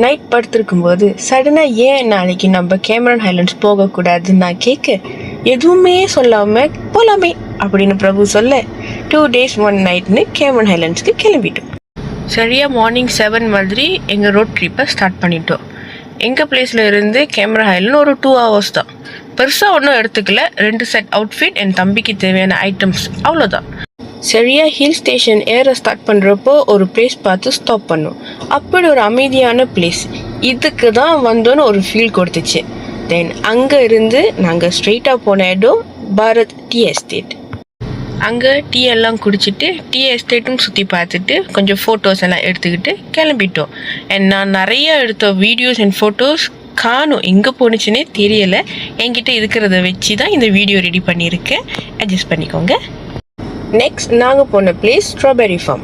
Night படுத்திருக்கும்போது சடனாக ஏன் நாளைக்கு நம்ம கேமரன் ஹைலண்ட்ஸ் போகக்கூடாதுன்னு நான் கேட்க எதுவுமே சொல்லாமல் போகலாமே அப்படின்னு பிரபு சொல்ல 2 days 1 nightனு கேமரன் ஹைலண்ட்ஸ்க்கு கிளம்பிட்டோம். சரியாக மார்னிங் 7 மாதிரி எங்கள் ரோட் ட்ரிப்பை ஸ்டார்ட் பண்ணிட்டோம். எங்கள் பிளேஸில் இருந்து கேமரா ஹைலண்ட் ஒரு 2 hours தான். பெருசாக ஒன்றும் எடுத்துக்கல, 2 செட் அவுட்ஃபிட் என் தம்பிக்கு தேவையான ஐட்டம்ஸ் அவ்வளோதான். சரியாக ஹில் ஸ்டேஷன் ஏற ஸ்டார்ட் பண்ணுறப்போ ஒரு பிளேஸ் பார்த்து ஸ்டாப் பண்ணோம். அப்படி ஒரு அமைதியான பிளேஸ், இதுக்கு தான் வந்தோன்னு ஒரு ஃபீல் கொடுத்துச்சு. தென் அங்கே இருந்து நாங்கள் ஸ்ட்ரெயிட்டாக போன இடம் பாரத் டீ எஸ்டேட். அங்கே டீ எல்லாம் குடிச்சிட்டு டீ எஸ்டேட்டும் சுற்றி பார்த்துட்டு கொஞ்சம் ஃபோட்டோஸ் எல்லாம் எடுத்துக்கிட்டு கிளம்பிட்டோம். அண்ட் நான் நிறைய எடுத்த வீடியோஸ் அண்ட் ஃபோட்டோஸ் காணும், எங்கே போணுச்சுன்னே தெரியலை. என்கிட்ட இருக்கிறத வச்சு தான் இந்த வீடியோ ரெடி பண்ணியிருக்கேன், அட்ஜஸ்ட் பண்ணிக்கோங்க. நெக்ஸ்ட் நாங்கள் போன பிளேஸ் ஸ்ட்ராபெரி ஃபார்ம்.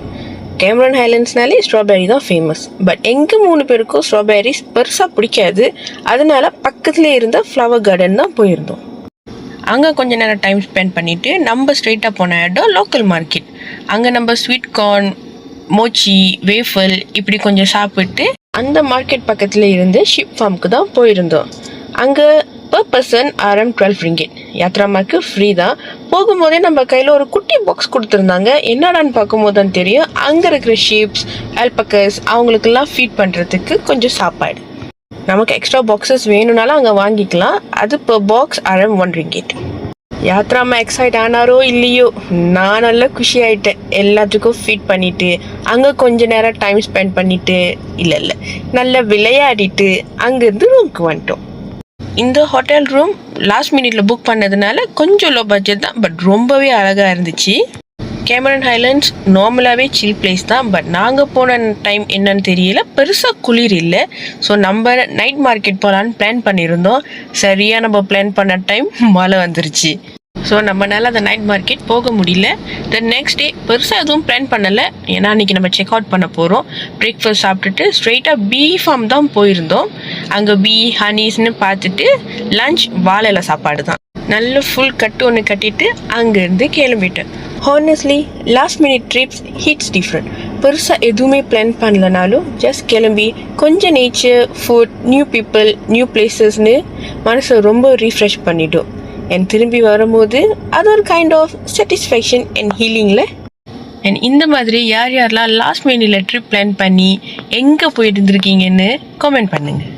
கேமரன் ஹைலண்ட்ஸ்னாலே ஸ்ட்ராபெரி தான் ஃபேமஸ். பட் எங்கள் 3 பேருக்கும் ஸ்ட்ராபெரிஸ் பெருசாக பிடிக்காது. அதனால பக்கத்துலேயே இருந்த ஃப்ளவர் கார்டன் தான் போயிருந்தோம். அங்கே கொஞ்ச நேரம் டைம் ஸ்பெண்ட் பண்ணிவிட்டு நம்ம ஸ்ட்ரெயிட்டாக போன இடம் லோக்கல் மார்க்கெட். அங்கே நம்ம ஸ்வீட் கார்ன், மோச்சி, வேஃபல் இப்படி கொஞ்சம் சாப்பிட்டு அந்த மார்க்கெட் பக்கத்தில் இருந்து ஷிப் ஃபார்முக்கு தான் போயிருந்தோம். அங்கே பர் பர்சன் RM12 ringgit. யாத்ராமாக்கு ஃப்ரீ தான். போகும்போதே நம்ம கையில் ஒரு குட்டி பாக்ஸ் கொடுத்துருந்தாங்க. என்னடான்னு பார்க்கும்போது தான் தெரியும், அங்கே இருக்கிற ஷீப்ஸ், அல்பக்கஸ் அவங்களுக்கெல்லாம் ஃபீட் பண்ணுறதுக்கு கொஞ்சம் சாப்பாடு. நமக்கு எக்ஸ்ட்ரா பாக்ஸஸ் வேணும்னாலும் அங்கே வாங்கிக்கலாம். அது per பாக்ஸ் RM1 ringgit. யாத்ராமா எக்ஸைட் ஆனாரோ இல்லையோ, நான் நல்லா குஷி ஆகிட்டேன். எல்லாத்துக்கும் ஃபீட் பண்ணிவிட்டு அங்கே கொஞ்ச நேரம் டைம் ஸ்பெண்ட் பண்ணிவிட்டு இல்லை நல்லா விளையாடிட்டு அங்கேருந்து ரூமுக்கு வந்துட்டோம். இந்த ஹோட்டல் ரூம் லாஸ்ட் மினிட்ல புக் பண்ணதுனால கொஞ்சம் லோ பட்ஜெட் தான், பட் ரொம்பவே அழகாக இருந்துச்சு. கேமரன் ஹைலண்ட்ஸ் நார்மலாகவே சில் பிளேஸ் தான். பட் நாங்கள் போன டைம் என்னன்னு தெரியல, பெருசாக குளிர் இல்லை. ஸோ நம்ம நைட் மார்க்கெட் போகலான்னு பிளான் பண்ணியிருந்தோம். சரியாக நம்ம பிளான் பண்ண டைம் மழை வந்துருச்சு. ஸோ நம்மளால அந்த நைட் மார்க்கெட் போக முடியல. த நெக்ஸ்ட் டே பெருசாக எதுவும் பிளான் பண்ணலை, ஏன்னா அன்றைக்கி நம்ம செக் அவுட் பண்ண போகிறோம். பிரேக்ஃபாஸ்ட் சாப்பிட்டுட்டு ஸ்ட்ரெயிட்டாக பீ ஃபார்ம் தான் போயிருந்தோம். அங்கே பீ ஹனீஸ்ன்னு பார்த்துட்டு லஞ்ச் வாழையில சாப்பாடு தான். நல்ல ஃபுல் கட்டு ஒன்று கட்டிட்டு அங்கேருந்து கிளம்பிட்டேன். Honestly last minute trips hits different. பெருசாக எதுவுமே பிளான் பண்ணலனாலும் ஜஸ்ட் கிளம்பி கொஞ்சம் nature, food, new people, new பிளேசஸ்னு மனசை ரொம்ப ரீஃப்ரெஷ் பண்ணிவிடும். அண்ட் திரும்பி வரும்போது அது ஒரு கைண்ட் ஆஃப் சாட்டிஸ்ஃபேக்ஷன் அண்ட் ஹீலிங்கில். அண்ட் இந்த மாதிரி யாரெல்லாம் லாஸ்ட் மினிட்ல ட்ரிப் பிளான் பண்ணி எங்கே போயிட்டு இருந்திருக்கீங்கன்னு கமெண்ட் பண்ணுங்கள்.